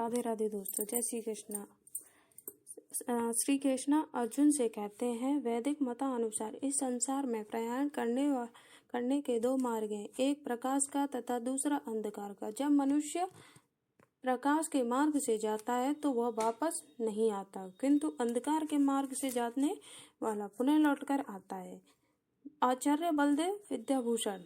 राधे राधे दोस्तों, जय श्री कृष्णा। श्री कृष्ण अर्जुन से कहते हैं, वैदिक मतानुसार इस संसार में प्रयाण करने के दो मार्ग हैं, एक प्रकाश का तथा दूसरा अंधकार का। जब मनुष्य प्रकाश के मार्ग से जाता है तो वह वापस नहीं आता, किंतु अंधकार के मार्ग से जाने वाला पुनः लौटकर आता है। आचार्य बलदेव विद्याभूषण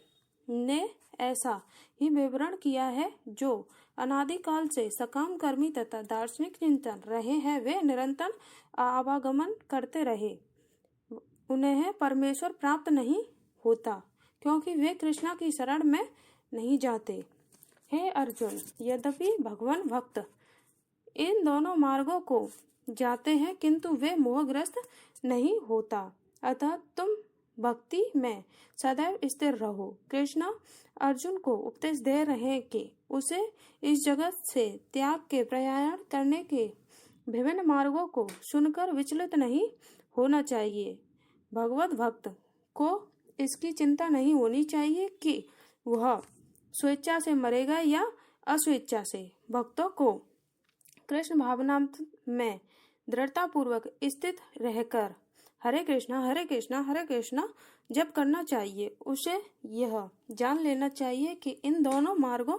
ने ऐसा ही विवरण किया है। जो अनादिकाल से सकाम कर्मी तथा दार्शनिक चिंतन रहे हैं, वे निरंतर आवागमन करते रहे, उन्हें परमेश्वर प्राप्त नहीं होता, क्योंकि वे कृष्णा की शरण में नहीं जाते। हे अर्जुन, यद्यपि भगवान भक्त इन दोनों मार्गों को जाते हैं, किंतु वे मोहग्रस्त नहीं होता, अतः तुम भक्ति में सदैव स्थिर रहो। कृष्णा अर्जुन को उपदेश दे रहे हैं कि उसे इस जगत से त्याग के प्रयाण करने के विभिन्न मार्गों को सुनकर विचलित नहीं होना चाहिए। भगवत भक्त को इसकी चिंता नहीं होनी चाहिए कि वह स्वेच्छा से मरेगा या अस्वेच्छा से। भक्तों को कृष्ण भावना में दृढ़ता पूर्वक स्थित रहकर हरे कृष्णा हरे कृष्णा जप करना चाहिए। उसे यह जान लेना चाहिए कि इन दोनों मार्गों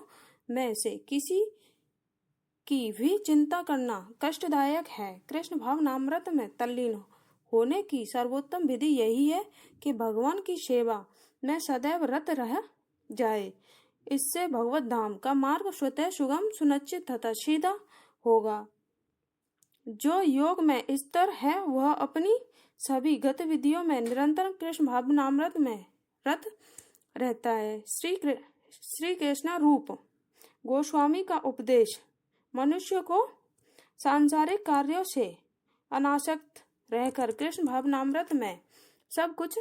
में से किसी की भी चिंता करना कष्टदायक है। कृष्ण भावनामृत में तल्लीन होने की सर्वोत्तम विधि यही है कि भगवान की सेवा में सदैव रत रह जाए। इससे भगवत धाम का मार्ग स्वतः सुगम, सुनिश्चित तथा सीधा होगा। जो योग में स्थिर है वह अपनी सभी गतिविधियों में निरंतर कृष्ण भावनामृत में रत रहता है। श्री कृष्ण रूप गोस्वामी का उपदेश मनुष्य को सांसारिक कार्यों से अनासक्त रहकर कृष्ण भावनामृत में सब कुछ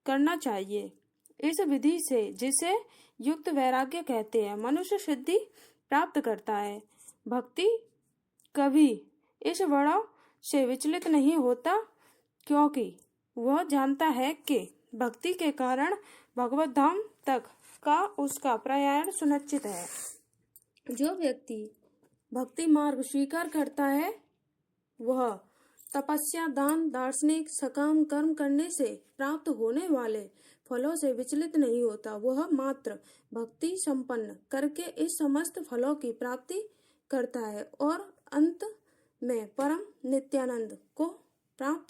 करना चाहिए। इस विधि से, जिसे युक्त वैराग्य कहते हैं, मनुष्य सिद्धि प्राप्त करता है। भक्ति कभी इस बड़ाव से विचलित नहीं होता, क्योंकि वह जानता है कि भक्ति के कारण भगवत धाम तक का उसका प्रयाण सुनिश्चित है। जो व्यक्ति भक्ति मार्ग स्वीकार करता है वह तपस्या, दान, दार्शनिक, सकाम कर्म करने से प्राप्त होने वाले फलों से विचलित नहीं होता। वह मात्र भक्ति संपन्न करके इस समस्त फलों की प्राप्ति करता है और अंत में परम नित्यानंद को प्राप्त